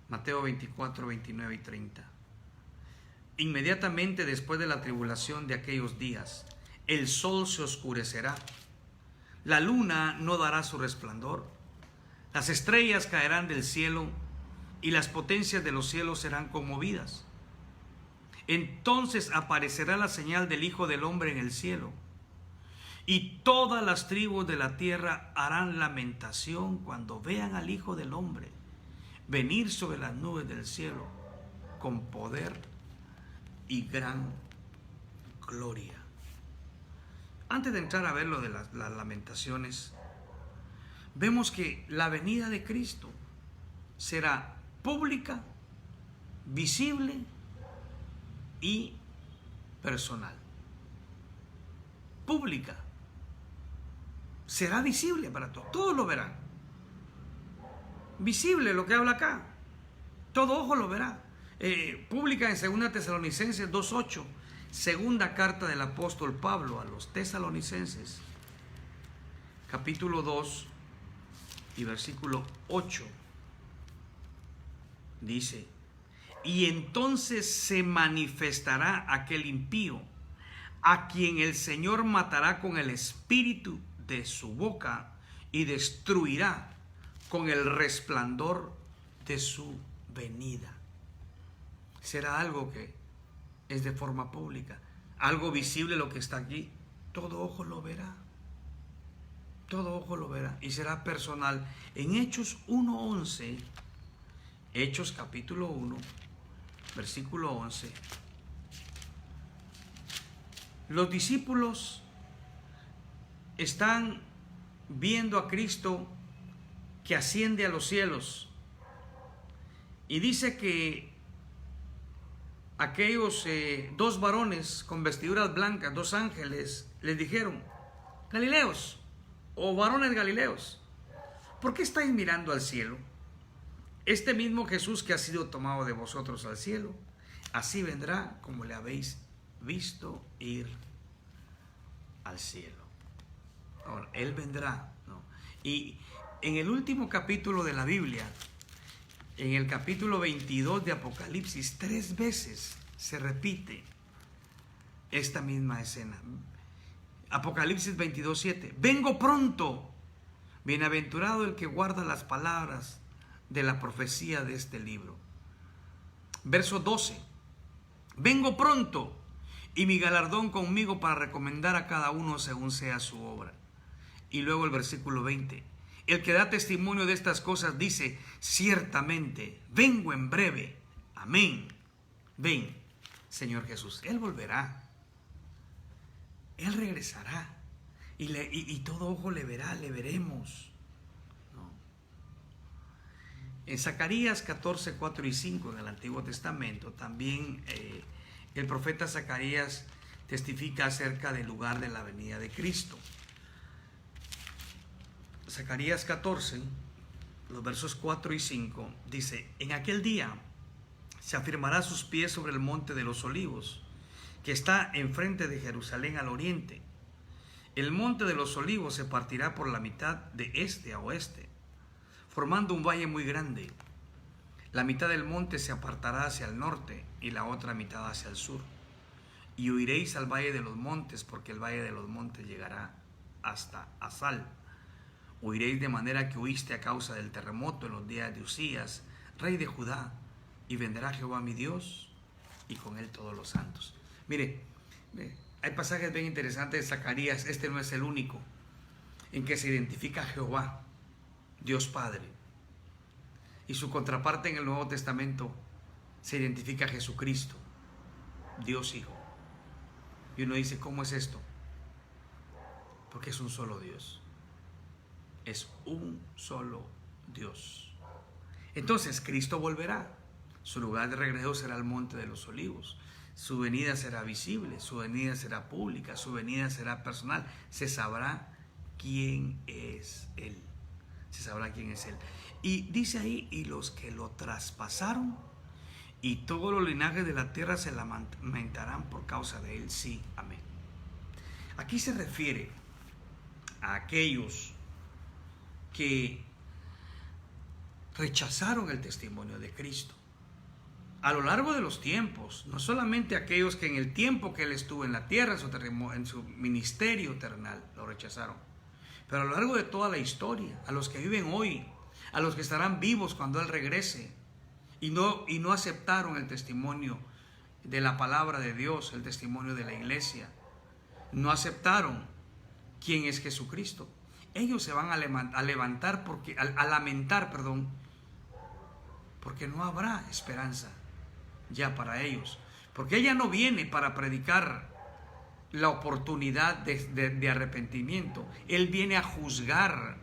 Mateo 24, 29 y 30. Inmediatamente después de la tribulación de aquellos días, el sol se oscurecerá, la luna no dará su resplandor, las estrellas caerán del cielo y las potencias de los cielos serán conmovidas. Entonces aparecerá la señal del Hijo del Hombre en el cielo, y todas las tribus de la tierra harán lamentación cuando vean al Hijo del Hombre venir sobre las nubes del cielo con poder y gran gloria. Antes de entrar a ver lo de las lamentaciones, vemos que la venida de Cristo será pública, visible y personal. Pública. Será visible para todos. Todos lo verán. Visible, lo que habla acá. Todo ojo lo verá. Pública en 2 Tesalonicenses 2:8. Segunda carta del apóstol Pablo a los tesalonicenses, capítulo 2 y versículo 8. Dice: y entonces se manifestará aquel impío, a quien el Señor matará con el espíritu de su boca y destruirá con el resplandor de su venida. Será algo que es de forma pública, algo visible lo que está aquí. Todo ojo lo verá. Todo ojo lo verá y será personal. En Hechos 1:11, Hechos capítulo 1, versículo 11, los discípulos están viendo a Cristo que asciende a los cielos, y dice que aquellos dos varones con vestiduras blancas, dos ángeles, les dijeron: Galileos, oh varones galileos, ¿por qué estáis mirando al cielo? Este mismo Jesús que ha sido tomado de vosotros al cielo, así vendrá como le habéis visto ir al cielo. Ahora, Él vendrá, ¿no? Y en el último capítulo de la Biblia, en el capítulo 22 de Apocalipsis, 3 veces se repite esta misma escena. Apocalipsis 22:7. Vengo pronto. Bienaventurado el que guarda las palabras de la profecía de este libro. Verso 12. Vengo pronto y mi galardón conmigo para recomendar a cada uno según sea su obra. Y luego el versículo 20. El que da testimonio de estas cosas dice, ciertamente, vengo en breve. Amén. Ven, Señor Jesús. Él volverá. Él regresará. Y todo ojo le verá, le veremos. ¿No? En Zacarías 14, 4 y 5 en el Antiguo Testamento, también el profeta Zacarías testifica acerca del lugar de la venida de Cristo. Zacarías 14, los versos 4 y 5, dice, en aquel día se afirmará sus pies sobre el monte de los olivos, que está enfrente de Jerusalén al oriente. El monte de los olivos se partirá por la mitad de este a oeste, formando un valle muy grande. La mitad del monte se apartará hacia el norte y la otra mitad hacia el sur. Y huiréis al valle de los montes, porque el valle de los montes llegará hasta Asal. Huiréis de manera que huiste a causa del terremoto en los días de Usías, rey de Judá, y vendrá Jehová mi Dios, y con él todos los santos. Mire, hay pasajes bien interesantes de Zacarías, este no es el único, en que se identifica a Jehová, Dios Padre. Y su contraparte en el Nuevo Testamento se identifica a Jesucristo, Dios Hijo. Y uno dice, ¿cómo es esto? Porque es un solo Dios. Es un solo Dios. Entonces Cristo volverá. Su lugar de regreso será el monte de los olivos. Su venida será visible, su venida será pública, su venida será personal. Se sabrá quién es Él. Se sabrá quién es Él. Y dice ahí, y los que lo traspasaron y todos los linajes de la tierra se lamentarán por causa de Él. Sí, amén. Aquí se refiere a aquellos que rechazaron el testimonio de Cristo a lo largo de los tiempos, no solamente aquellos que en el tiempo que Él estuvo en la tierra, en su ministerio terrenal, lo rechazaron, pero a lo largo de toda la historia, a los que viven hoy, a los que estarán vivos cuando Él regrese, y no aceptaron el testimonio de la palabra de Dios, el testimonio de la iglesia, no aceptaron quién es Jesucristo. Ellos se van a lamentar porque no habrá esperanza ya para ellos, porque ella no viene para predicar la oportunidad de arrepentimiento. Él viene a juzgar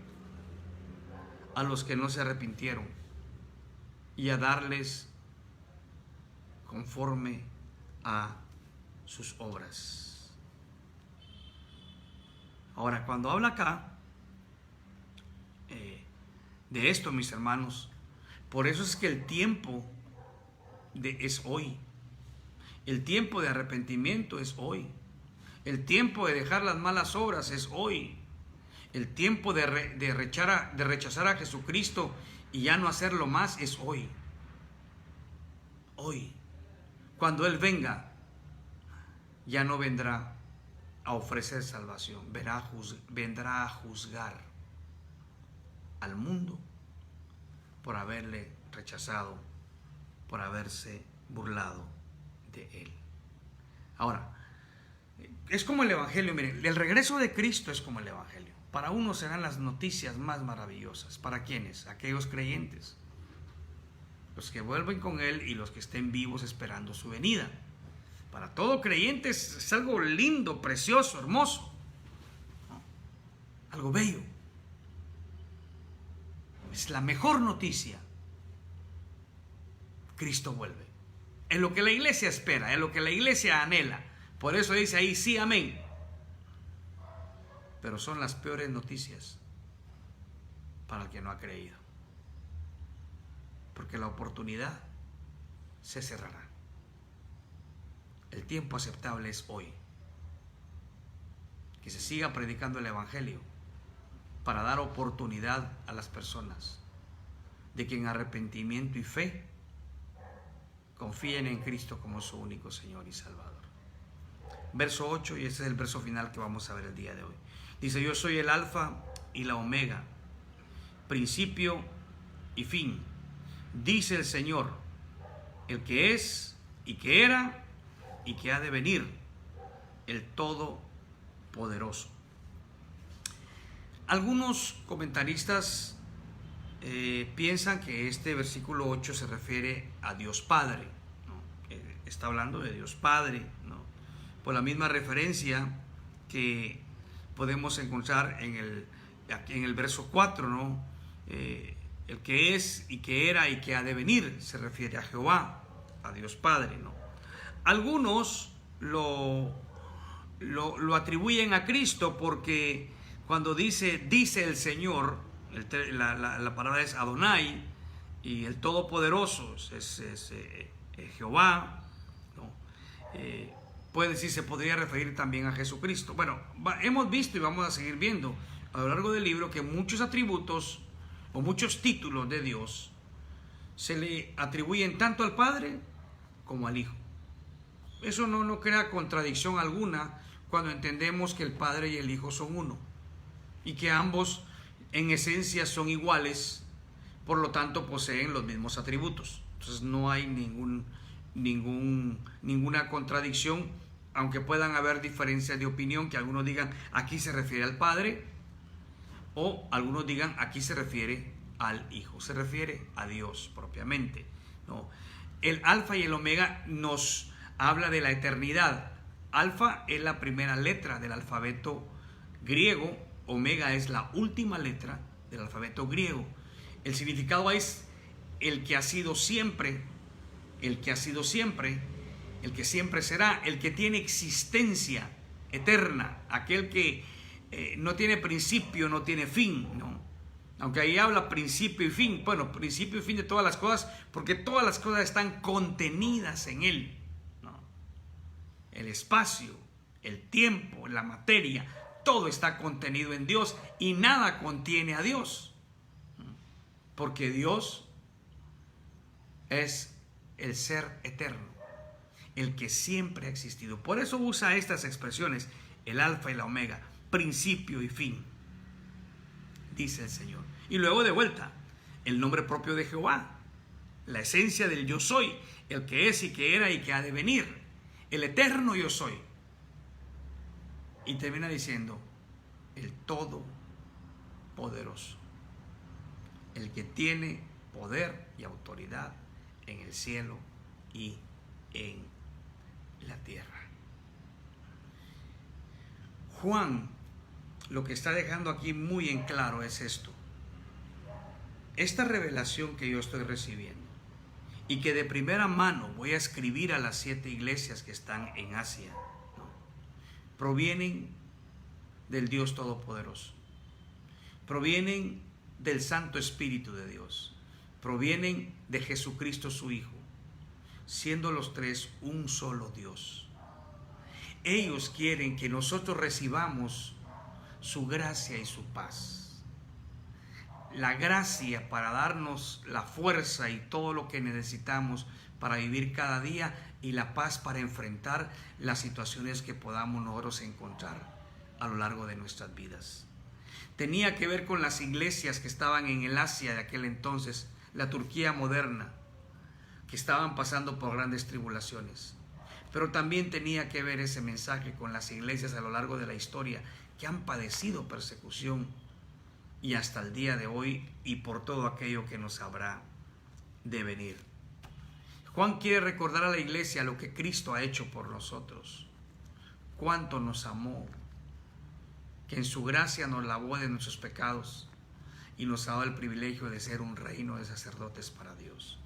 a los que no se arrepintieron y a darles conforme a sus obras. Ahora, cuando habla acá de esto, mis hermanos, por eso es que el tiempo es hoy. El tiempo de arrepentimiento es hoy. El tiempo de dejar las malas obras es hoy. El tiempo de rechazar a Jesucristo y ya no hacerlo más es hoy. Hoy. Cuando Él venga, ya no vendrá a ofrecer salvación. Vendrá a juzgar al mundo por haberle rechazado, por haberse burlado de Él. Ahora, es como el Evangelio. Miren, el regreso de Cristo es como el Evangelio. Para unos serán las noticias más maravillosas. ¿Para quiénes? Aquellos creyentes, los que vuelven con Él y los que estén vivos esperando su venida. Para todo creyente es algo lindo, precioso, hermoso, ¿no? Algo bello. Es la mejor noticia. Cristo vuelve. Es lo que la iglesia espera, es lo que la iglesia anhela. Por eso dice ahí, sí, amén. pero son las peores noticias para el que no ha creído, porque la oportunidad se cerrará. El tiempo aceptable es hoy, que se siga predicando el Evangelio para dar oportunidad a las personas de que en arrepentimiento y fe confíen en Cristo como su único Señor y Salvador. Verso 8, y ese es el verso final que vamos a ver el día de hoy. Dice: yo soy el alfa y la omega, principio y fin, dice el Señor, el que es y que era y que ha de venir, el Todopoderoso. Algunos comentaristas piensan que este versículo 8 se refiere a Dios Padre, ¿no? Está hablando de Dios Padre, ¿no? Por la misma referencia que podemos encontrar en el verso 4, ¿no? El que es y que era y que ha de venir se refiere a Jehová, a Dios Padre, ¿no? Algunos lo atribuyen a Cristo porque cuando dice el Señor, la palabra es Adonai, y el Todopoderoso es Jehová, ¿no? Puede decir, se podría referir también a Jesucristo. Bueno, hemos visto y vamos a seguir viendo a lo largo del libro que muchos atributos o muchos títulos de Dios se le atribuyen tanto al Padre como al Hijo. Eso no crea contradicción alguna cuando entendemos que el Padre y el Hijo son uno y que ambos en esencia son iguales, por lo tanto poseen los mismos atributos. Entonces no hay ninguna contradicción, aunque puedan haber diferencias de opinión, que algunos digan aquí se refiere al Padre, o algunos digan aquí se refiere al Hijo, se refiere a Dios propiamente, ¿no? El alfa y el omega nos habla de la eternidad. Alfa es la primera letra del alfabeto griego, omega es la última letra del alfabeto griego. El significado es el que ha sido siempre, el que ha sido siempre, el que siempre será, el que tiene existencia eterna, aquel que no tiene principio, no tiene fin, ¿no? Aunque ahí habla principio y fin, bueno, principio y fin de todas las cosas, porque todas las cosas están contenidas en Él, ¿no? El espacio, el tiempo, la materia, todo está contenido en Dios y nada contiene a Dios, porque Dios es el ser eterno, el que siempre ha existido. Por eso usa estas expresiones, el alfa y la omega, principio y fin, dice el Señor. Y luego de vuelta, el nombre propio de Jehová, la esencia del yo soy, el que es y que era y que ha de venir, el eterno yo soy. Y termina diciendo, el Todopoderoso, el que tiene poder y autoridad en el cielo y en la tierra. Juan lo que está dejando aquí muy en claro es esto: esta revelación que yo estoy recibiendo y que de primera mano voy a escribir a las 7 iglesias que están en Asia, ¿no?, provienen del Dios Todopoderoso, provienen del Santo Espíritu de Dios, provienen de Jesucristo su Hijo, siendo los tres un solo Dios. Ellos quieren que nosotros recibamos su gracia y su paz. La gracia para darnos la fuerza y todo lo que necesitamos para vivir cada día, y la paz para enfrentar las situaciones que podamos nosotros encontrar a lo largo de nuestras vidas. Tenía que ver con las iglesias que estaban en el Asia de aquel entonces, la Turquía moderna, que estaban pasando por grandes tribulaciones. Pero también tenía que ver ese mensaje con las iglesias a lo largo de la historia que han padecido persecución y hasta el día de hoy, y por todo aquello que nos habrá de venir. Juan quiere recordar a la iglesia lo que Cristo ha hecho por nosotros, cuánto nos amó, que en su gracia nos lavó de nuestros pecados y nos ha dado el privilegio de ser un reino de sacerdotes para Dios.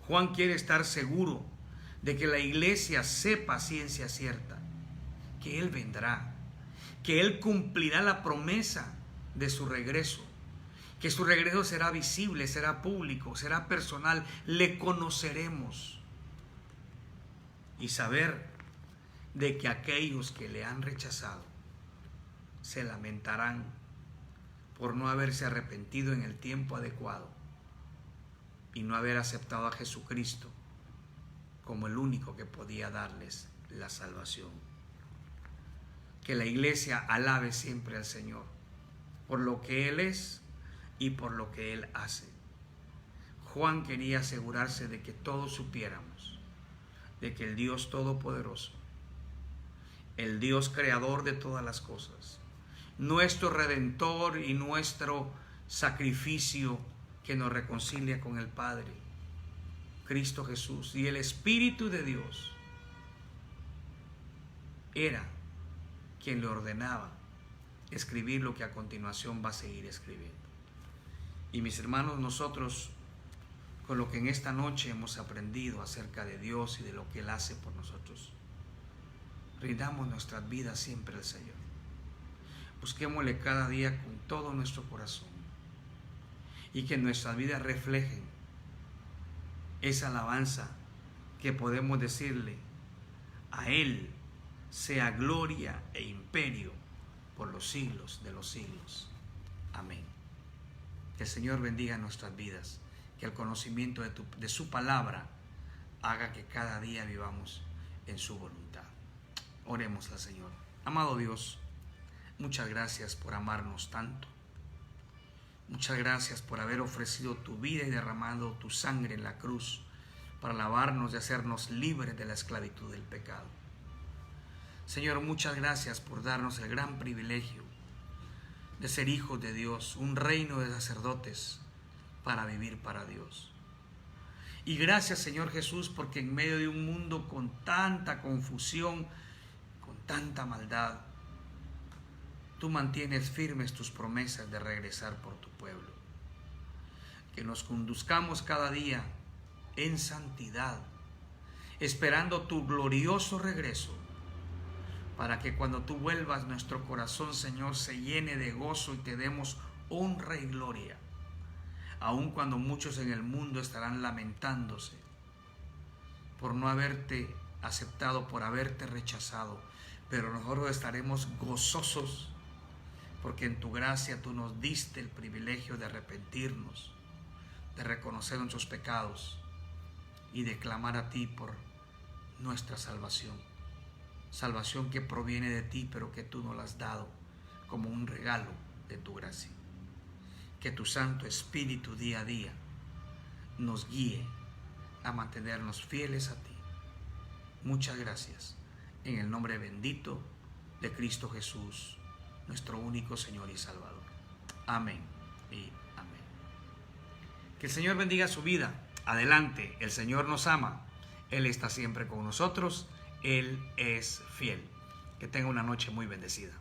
Juan quiere estar seguro de que la iglesia sepa a ciencia cierta que Él vendrá, que Él cumplirá la promesa de su regreso, que su regreso será visible, será público, será personal, le conoceremos. Y saber de que aquellos que le han rechazado se lamentarán por no haberse arrepentido en el tiempo adecuado y no haber aceptado a Jesucristo como el único que podía darles la salvación. Que la iglesia alabe siempre al Señor por lo que Él es y por lo que Él hace. Juan quería asegurarse de que todos supiéramos de que el Dios Todopoderoso, el Dios creador de todas las cosas, nuestro Redentor y nuestro sacrificio que nos reconcilia con el Padre, Cristo Jesús, y el Espíritu de Dios, era quien le ordenaba escribir lo que a continuación va a seguir escribiendo. Y mis hermanos, nosotros, con lo que en esta noche hemos aprendido acerca de Dios y de lo que Él hace por nosotros, rindamos nuestras vidas siempre al Señor. Busquémosle cada día con todo nuestro corazón y que nuestras vidas reflejen esa alabanza que podemos decirle: a Él sea gloria e imperio por los siglos de los siglos. Amén. Que el Señor bendiga nuestras vidas, que el conocimiento de su palabra haga que cada día vivamos en su voluntad. Oremos al Señor. Amado Dios, muchas gracias por amarnos tanto. Muchas gracias por haber ofrecido tu vida y derramado tu sangre en la cruz para lavarnos y hacernos libres de la esclavitud del pecado. Señor, muchas gracias por darnos el gran privilegio de ser hijos de Dios, un reino de sacerdotes para vivir para Dios. Y gracias, Señor Jesús, porque en medio de un mundo con tanta confusión, con tanta maldad, tú mantienes firmes tus promesas de regresar por tu pueblo. Que nos conduzcamos cada día en santidad, esperando tu glorioso regreso, para que cuando tú vuelvas nuestro corazón, Señor, se llene de gozo y te demos honra y gloria, aun cuando muchos en el mundo estarán lamentándose por no haberte aceptado, por haberte rechazado, pero nosotros estaremos gozosos porque en tu gracia tú nos diste el privilegio de arrepentirnos, de reconocer nuestros pecados y de clamar a ti por nuestra salvación. Salvación que proviene de ti, pero que tú nos la has dado como un regalo de tu gracia. Que tu Santo Espíritu día a día nos guíe a mantenernos fieles a ti. Muchas gracias. En el nombre bendito de Cristo Jesús, nuestro único Señor y Salvador. Amén y amén. Que el Señor bendiga su vida. Adelante, el Señor nos ama. Él está siempre con nosotros. Él es fiel. Que tenga una noche muy bendecida.